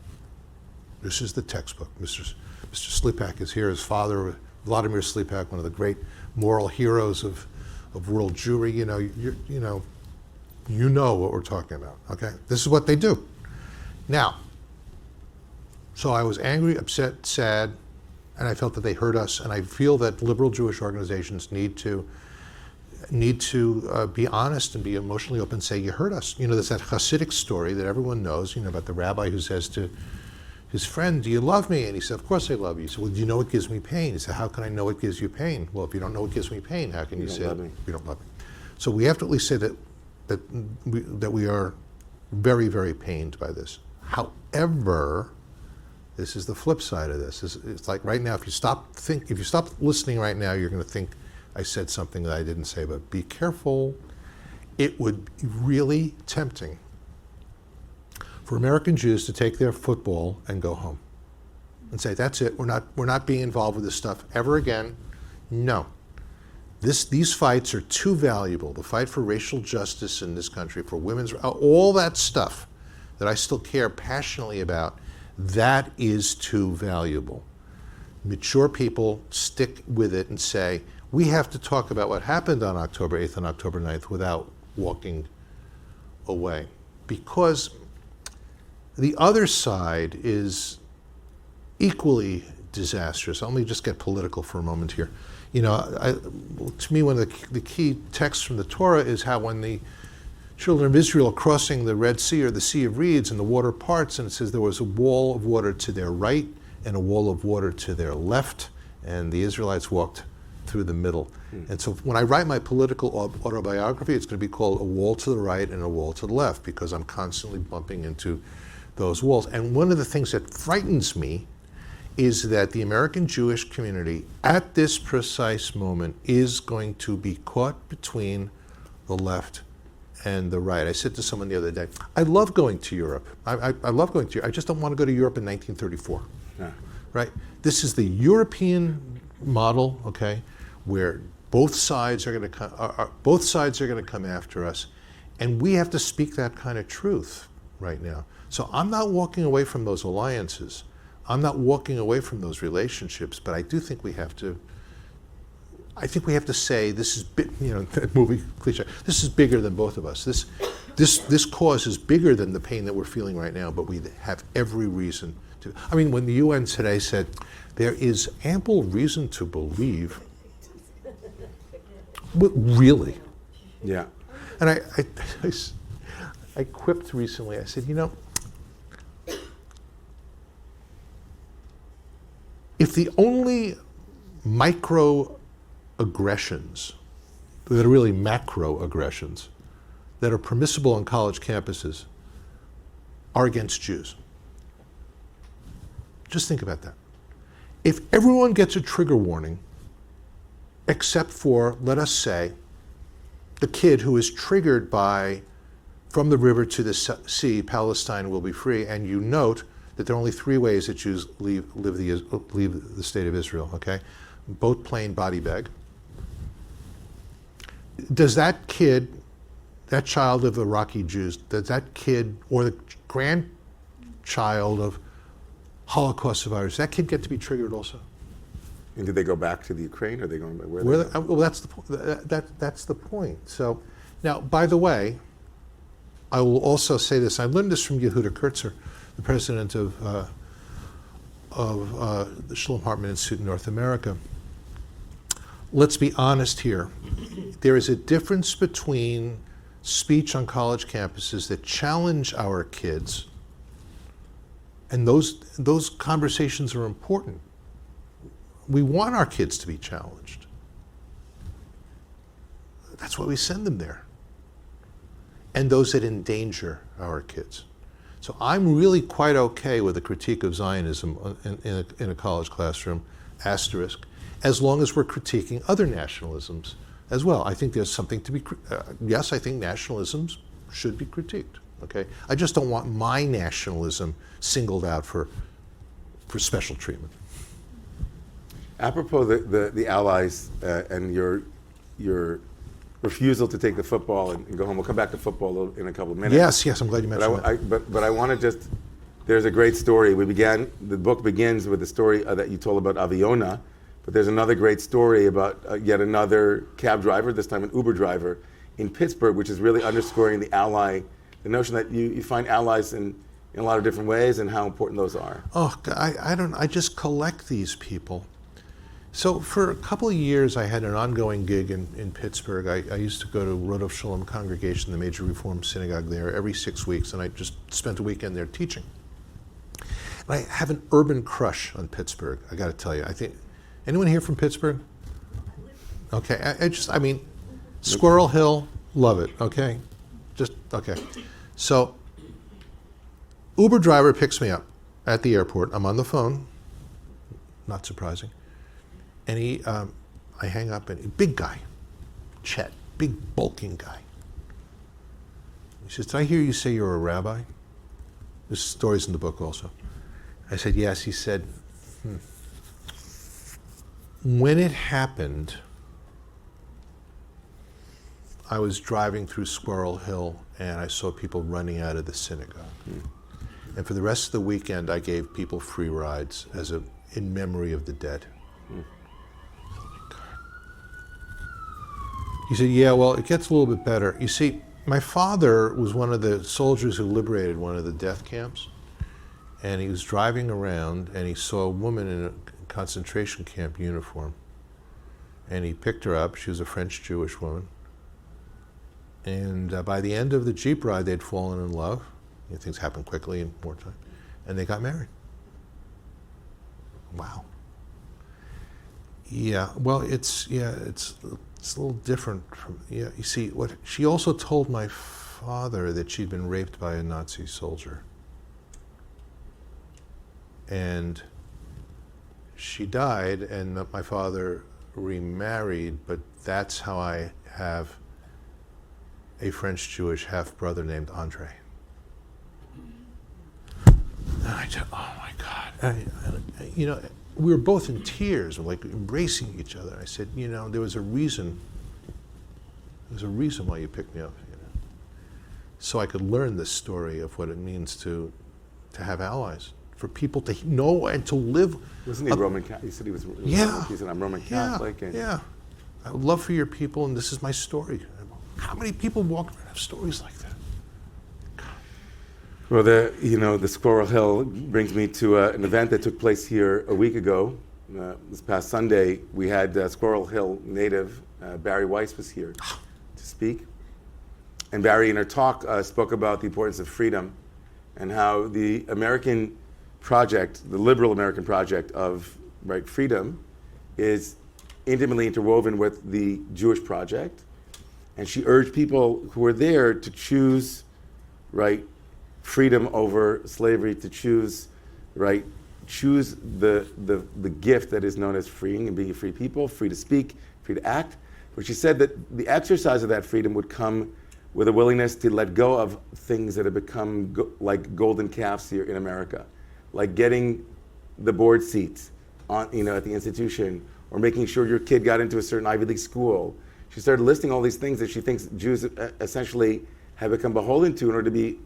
This is the textbook. Mr. Slipak is here. His father, Vladimir Slipak, one of the great moral heroes of world Jewry. You know what we're talking about. Okay, this is what they do. Now, so I was angry, upset, sad, and I felt that they hurt us. And I feel that liberal Jewish organizations need to be honest and be emotionally open and say, you hurt us. There's that Hasidic story that everyone knows, about the rabbi who says to his friend, do you love me? And he said, of course I love you. He said, well, do you know what gives me pain? He said, how can I know what gives you pain? Well, if you don't know what gives me pain, how can you say you don't love me? So we have to at least say that we are very, very pained by this. However, this is the flip side of this. It's like right now, if you stop listening right now, you're going to think I said something that I didn't say, but be careful. It would be really tempting for American Jews to take their football and go home and say, that's it, we're not being involved with this stuff ever again. No. These fights are too valuable. The fight for racial justice in this country, for women's, all that stuff that I still care passionately about, that is too valuable. Mature people stick with it and say, we have to talk about what happened on October 8th and October 9th without walking away. Because the other side is equally disastrous. Let me just get political for a moment here. To me, one of the key texts from the Torah is how when the children of Israel are crossing the Red Sea or the Sea of Reeds and the water parts, and it says there was a wall of water to their right and a wall of water to their left, and the Israelites walked through the middle. And so when I write my political autobiography, it's going to be called A Wall to the Right and a Wall to the Left, because I'm constantly bumping into those walls. And one of the things that frightens me is that the American Jewish community at this precise moment is going to be caught between the left and the right. I said to someone the other day, I love going to Europe. I love going to Europe. I just don't want to go to Europe in 1934. Yeah. Right? This is the European model, okay, where both sides are going to come after us, and we have to speak that kind of truth right now. So I'm not walking away from those alliances. I'm not walking away from those relationships, but I do think we have to. I think we have to say this is, that movie cliche. This is bigger than both of us. This cause is bigger than the pain that we're feeling right now. But we have every reason to. I mean, when the UN today said there is ample reason to believe. But really. Yeah. And I quipped recently. I said, if the only microaggressions that are really macroaggressions that are permissible on college campuses are against Jews, just think about that. If everyone gets a trigger warning, except for, let us say, the kid who is triggered by, from the river to the sea, Palestine will be free, and you note that there are only 3 ways that Jews leave the state of Israel, okay? Boat, plane, body bag. Does that kid, that child of Iraqi Jews, does that kid, or the grandchild of Holocaust survivors, that kid get to be triggered also? And did they go back to the Ukraine, or are they going where? Well, that's the point. That's the point. So, now, by the way, I will also say this. I learned this from Yehuda Kurtzer, the president of the Shalom Hartman Institute in North America. Let's be honest here. There is a difference between speech on college campuses that challenge our kids, and those conversations are important. We want our kids to be challenged. That's why we send them there. And those that endanger our kids. So I'm really quite okay with a critique of Zionism in a college classroom, asterisk, as long as we're critiquing other nationalisms as well. I think there's something to be, yes, I think nationalisms should be critiqued, okay? I just don't want my nationalism singled out for special treatment. Apropos the Allies and your refusal to take the football and go home. We'll come back to football in a couple of minutes. Yes, I'm glad you mentioned that. But I want to just, there's a great story. The book begins with the story that you told about Aviona, but there's another great story about yet another cab driver, this time an Uber driver, in Pittsburgh, which is really underscoring the notion that you find allies in a lot of different ways and how important those are. Oh, I just collect these people. So for a couple of years, I had an ongoing gig in Pittsburgh. I used to go to Rodov Shalom congregation, the major Reform synagogue there, every 6 weeks, and I just spent a weekend there teaching. And I have an urban crush on Pittsburgh, I got to tell you. I think, anyone here from Pittsburgh? Okay, I mean, Squirrel Hill, love it, okay? Okay. So, Uber driver picks me up at the airport. I'm on the phone, not surprising. And I hang up, and big guy, Chet, big bulking guy. He says, "Did I hear you say you're a rabbi?" This story's in the book also. I said, "Yes." He said, "When it happened, I was driving through Squirrel Hill, and I saw people running out of the synagogue. And for the rest of the weekend, I gave people free rides in memory of the dead." He said, "Yeah, well, it gets a little bit better. You see, my father was one of the soldiers who liberated one of the death camps, and he was driving around, and he saw a woman in a concentration camp uniform, and he picked her up. She was a French Jewish woman, and by the end of the Jeep ride, they'd fallen in love. Things happen quickly in wartime, and they got married." Wow. Yeah, well, it's a little different from, you see, what she also told my father that she'd been raped by a Nazi soldier. And she died, and my father remarried, but that's how I have a French-Jewish half-brother named Andre. And I said, oh my God. You know, we were both in tears, like embracing each other. I said, you know, there was a reason why you picked me up, you know, so I could learn this story of what it means to have allies, for people to know and to live. Wasn't he Roman Catholic? He said he was. Yeah. He said, I'm Roman Catholic. Yeah, and yeah. I would love for your people, and this is my story. How many people walk around and have stories like that? Well, the Squirrel Hill brings me to an event that took place here a week ago. This past Sunday, we had Squirrel Hill native Barry Weiss was here to speak. And Barry, in her talk, spoke about the importance of freedom and how the American project, the liberal American project of freedom, is intimately interwoven with the Jewish project. And she urged people who were there to choose, freedom over slavery, to choose the gift that is known as freeing and being a free people, free to speak, free to act. But she said that the exercise of that freedom would come with a willingness to let go of things that have become like golden calves here in America, like getting the board seats at the institution, or making sure your kid got into a certain Ivy League school. She started listing all these things that she thinks Jews essentially have become beholden to in order to be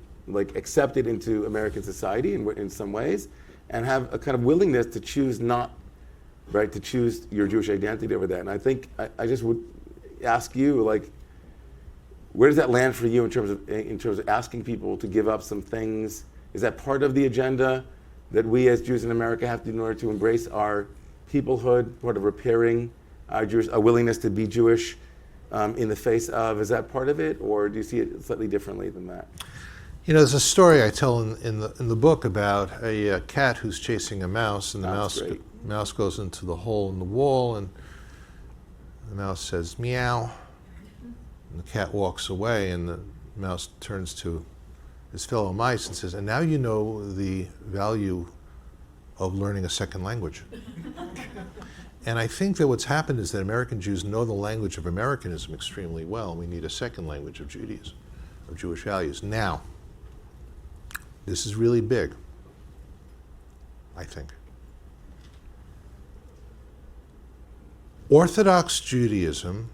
accepted into American society in some ways, and have a kind of willingness to choose to choose your Jewish identity over that. And I think I just would ask you, where does that land for you in terms of asking people to give up some things? Is that part of the agenda that we as Jews in America have to do in order to embrace our peoplehood, part of repairing our a willingness to be Jewish in the face of? Is that part of it, or do you see it slightly differently than that? You know, there's a story I tell in the book about a cat who's chasing a mouse, and the mouse goes into the hole in the wall, and the mouse says, meow. And the cat walks away, and the mouse turns to his fellow mice and says, and now you know the value of learning a second language. And I think that what's happened is that American Jews know the language of Americanism extremely well. We need a second language of Judaism, of Jewish values. Now, this is really big, I think. Orthodox Judaism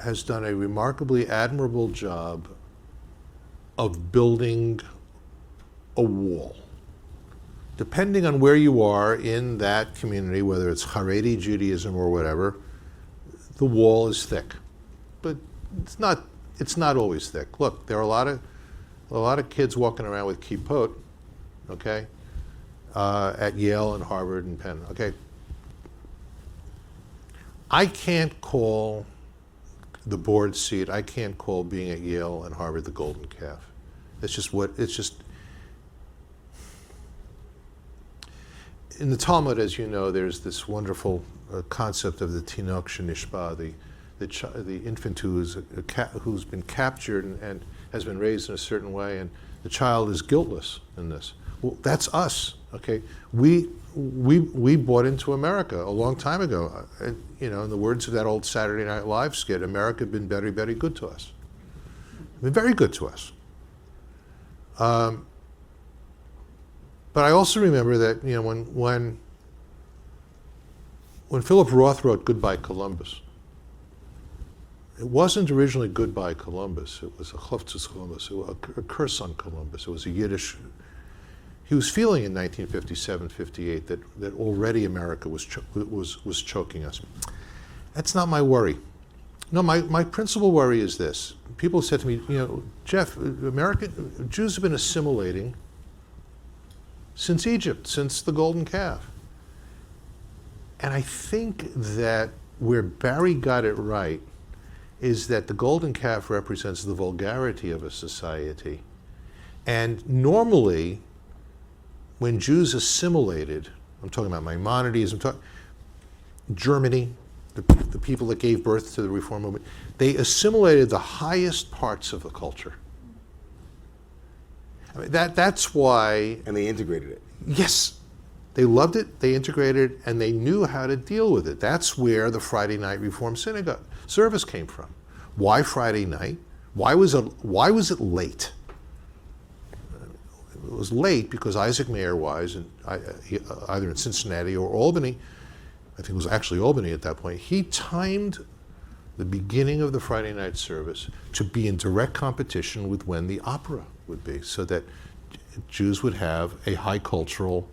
has done a remarkably admirable job of building a wall. Depending on where you are in that community, whether it's Haredi Judaism or whatever, the wall is thick. But it's not always thick. Look, there are a lot of kids walking around with kippot, okay, at Yale and Harvard and Penn, okay. I can't call the board seat, I can't call being at Yale and Harvard the golden calf. In the Talmud, as you know, there's this wonderful concept of the tinok shenishba, the infant who's been captured and has been raised in a certain way, and the child is guiltless in this. Well, that's us, okay? We bought into America a long time ago. In the words of that old Saturday Night Live skit, America had been very, very good to us. Been very good to us. But I also remember that when Philip Roth wrote Goodbye Columbus, it wasn't originally Goodbye Columbus. It was a Chlufzus Columbus, a curse on Columbus. It was a Yiddish. He was feeling in 1957, 58 that already America was choking us. That's not my worry. No, my principal worry is this. People said to me, Jeff, Jews have been assimilating since Egypt, since the golden calf. And I think that where Barry got it right is that the golden calf represents the vulgarity of a society. And normally, when Jews assimilated, I'm talking about Maimonides, Germany, the people that gave birth to the Reform movement, they assimilated the highest parts of the culture. I mean, that's why... And they integrated it. Yes. They loved it, they integrated it, and they knew how to deal with it. That's where the Friday night Reform Synagogue service came from. Why Friday night? Why was it late? It was late because Isaac Mayer Wise, either in Cincinnati or Albany, I think it was actually Albany at that point, he timed the beginning of the Friday night service to be in direct competition with when the opera would be, so that Jews would have a high cultural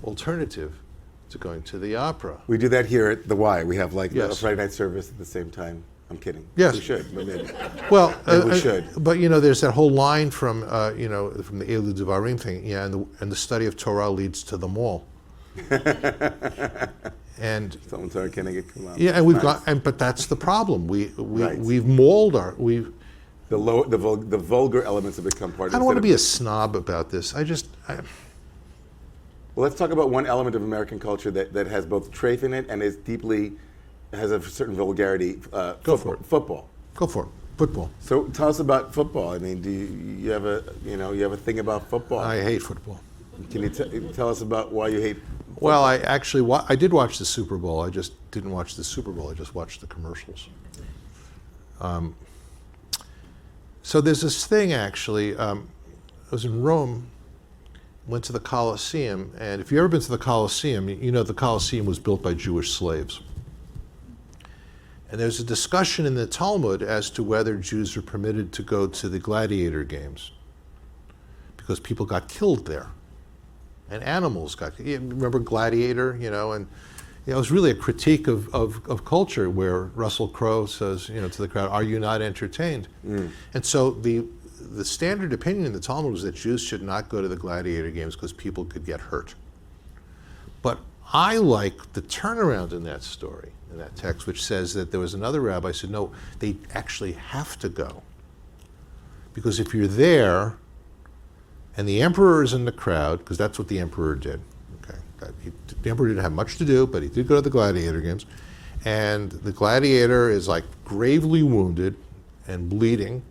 alternative to going to the opera. We do that here at the Y. We have like Yes. a Friday night service at the same time. I'm kidding. Yes. We should, but maybe. Well, Maybe we should. But there's that whole line from from the Elu Devarim thing. Yeah, and the study of Torah leads to the mall. And Someone started can I get Kulam? yeah, and we've Nice. but that's the problem. Right. We've mauled The vulgar elements have become part of it. I don't want to be a snob about this. Well, let's talk about one element of American culture that has both treif in it and is has a certain vulgarity. Go for it. Football. Go for it. Football. So tell us about football. I mean, do you have a thing about football? I hate football. Can you tell us about why you hate? Well, I did watch the Super Bowl. I just didn't watch the Super Bowl. I just watched the commercials. So there's this thing, actually. I was in Rome, went to the Colosseum, and if you've ever been to the Colosseum, you know the Colosseum was built by Jewish slaves. And there's a discussion in the Talmud as to whether Jews are permitted to go to the gladiator games, because people got killed there. And animals got, remember Gladiator, and it was really a critique of culture, where Russell Crowe says, to the crowd, "Are you not entertained?" And so the standard opinion in the Talmud was that Jews should not go to the gladiator games because people could get hurt. But I like the turnaround in that story, in that text, which says that there was another rabbi who said, no, they actually have to go. Because if you're there, and the emperor is in the crowd, because that's what the emperor did. Okay, the emperor didn't have much to do, but he did go to the gladiator games. And the gladiator is like gravely wounded and bleeding.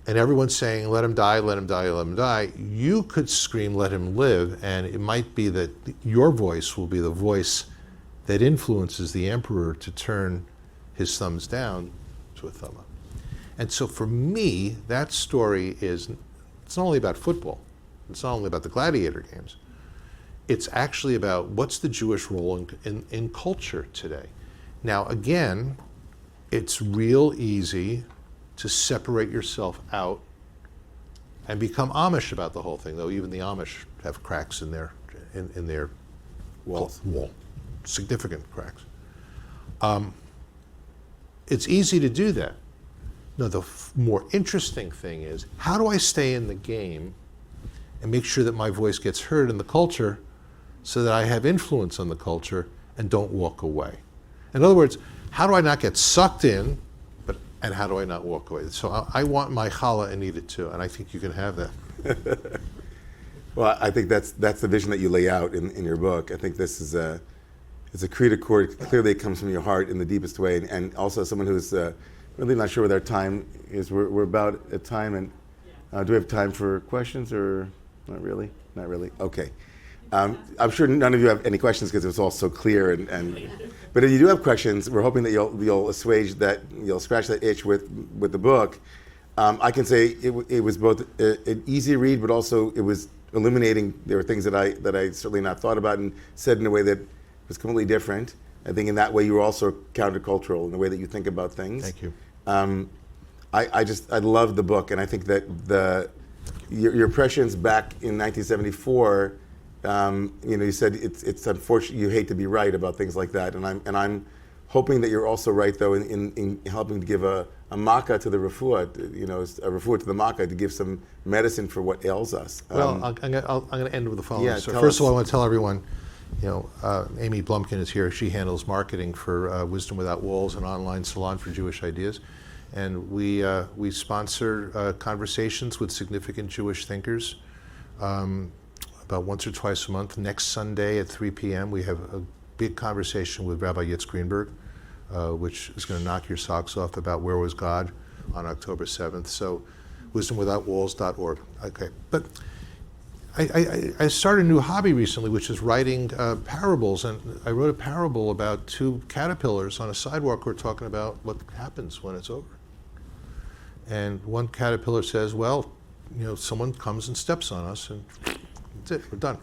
And everyone's saying, let him die, let him die, let him die. You could scream, let him live. And it might be that your voice will be the voice that influences the emperor to turn his thumbs down to a thumb up. And so for me, that story it's not only about football. It's not only about the gladiator games. It's actually about what's the Jewish role in culture today. Now, again, it's real easy to separate yourself out and become Amish about the whole thing, though even the Amish have cracks in their Walls. wall, significant cracks. It's easy to do that. No, the more interesting thing is, how do I stay in the game and make sure that my voice gets heard in the culture so that I have influence on the culture and don't walk away? In other words, how do I not get sucked in, and how do I not walk away? So I want my challah and eat it too, and I think you can have that. Well, I think that's the vision that you lay out in your book. I think this is it's a creed accord. Clearly, it comes from your heart in the deepest way, and also someone who's really not sure what our time is. We're about at time, and do we have time for questions or not really? Not really. Okay. I'm sure none of you have any questions because it was all so clear. But if you do have questions, we're hoping that you'll assuage that, you'll scratch that itch with the book. I can say it was both an easy read, but also it was illuminating. There were things that I certainly not thought about and said in a way that was completely different. I think in that way you were also countercultural in the way that you think about things. Thank you. I love the book, and I think that your prescience back in 1974. You said it's unfortunate, you hate to be right about things like that, and I'm hoping that you're also right though in helping to give a makkah to the refuah, a refuah to the makkah, to give some medicine for what ails us. Well, I'm going to end with the following. Yeah, So tell first us. of all, I want to tell everyone, Amy Blumkin is here. She handles marketing for Wisdom Without Walls, an online salon for Jewish ideas. And we sponsor conversations with significant Jewish thinkers about once or twice a month. Next Sunday at 3 p.m. we have a big conversation with Rabbi Yitz Greenberg, which is going to knock your socks off about where was God on October 7th. So wisdomwithoutwalls.org. Okay, but I started a new hobby recently, which is writing parables. And I wrote a parable about two caterpillars on a sidewalk who are talking about what happens when it's over. And one caterpillar says, well, someone comes and steps on us, and that's it, we're done.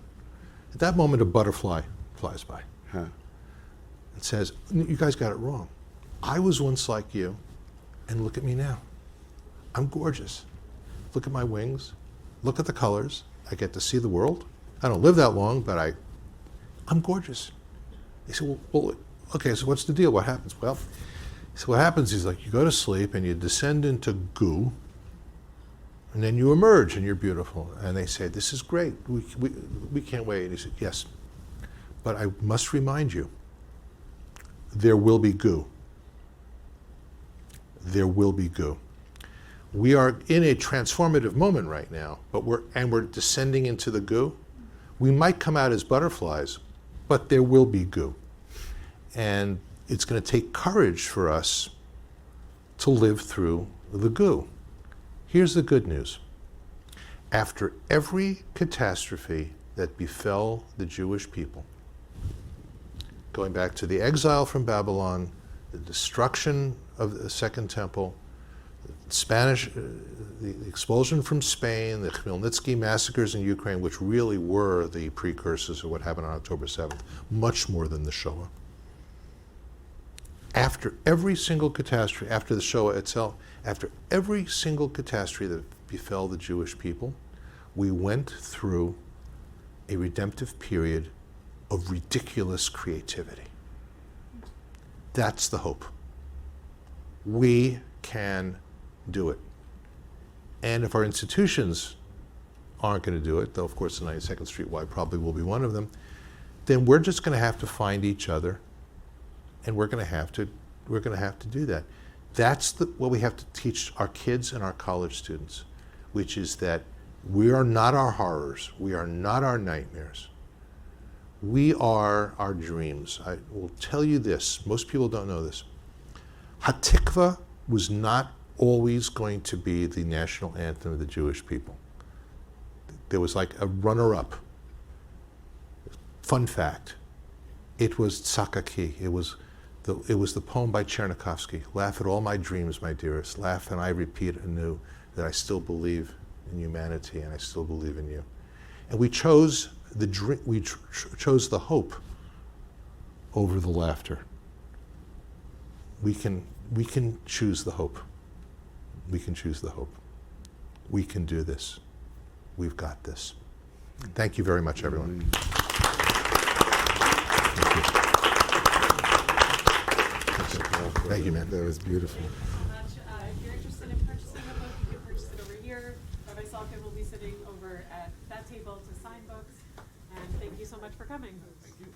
At that moment, a butterfly flies by. Huh. It says, you guys got it wrong. I was once like you, and look at me now. I'm gorgeous. Look at my wings. Look at the colors. I get to see the world. I don't live that long, but I'm gorgeous. He said, well, okay, so what's the deal? What happens? Well, so what happens is, like, you go to sleep and you descend into goo, and then you emerge and you're beautiful. And they say, this is great. We can't wait. And he said, yes, but I must remind you, there will be goo. There will be goo. We are in a transformative moment right now, but we're descending into the goo. We might come out as butterflies, but there will be goo. And it's going to take courage for us to live through the goo. Here's the good news. After every catastrophe that befell the Jewish people, going back to the exile from Babylon, the destruction of the Second Temple, the expulsion from Spain, the Khmelnytsky massacres in Ukraine, which really were the precursors of what happened on October 7th, much more than the Shoah. After every single catastrophe, after the Shoah itself, after every single catastrophe that befell the Jewish people, we went through a redemptive period of ridiculous creativity. That's the hope. We can do it. And if our institutions aren't going to do it, though of course the 92nd Street Y probably will be one of them, then we're just going to have to find each other, and we're going to have to do that. That's what we have to teach our kids and our college students, which is that we are not our horrors, we are not our nightmares. We are our dreams. I will tell you this, most people don't know this. Hatikva was not always going to be the national anthem of the Jewish people. There was like a runner-up. Fun fact, it was Tsakaki. It was the poem by Chernikovsky. Laugh at all my dreams, my dearest. Laugh and I repeat anew that I still believe in humanity and I still believe in you. And we chose chose the hope over the laughter. We can choose the hope. We can choose the hope. We can do this. We've got this. Thank you very much, everyone. Thank you, man. That was beautiful. If you're interested in purchasing a book, you can purchase it over here. Rabbi Salkin will be sitting over at that table to sign books. And thank you so much for coming. Thank you.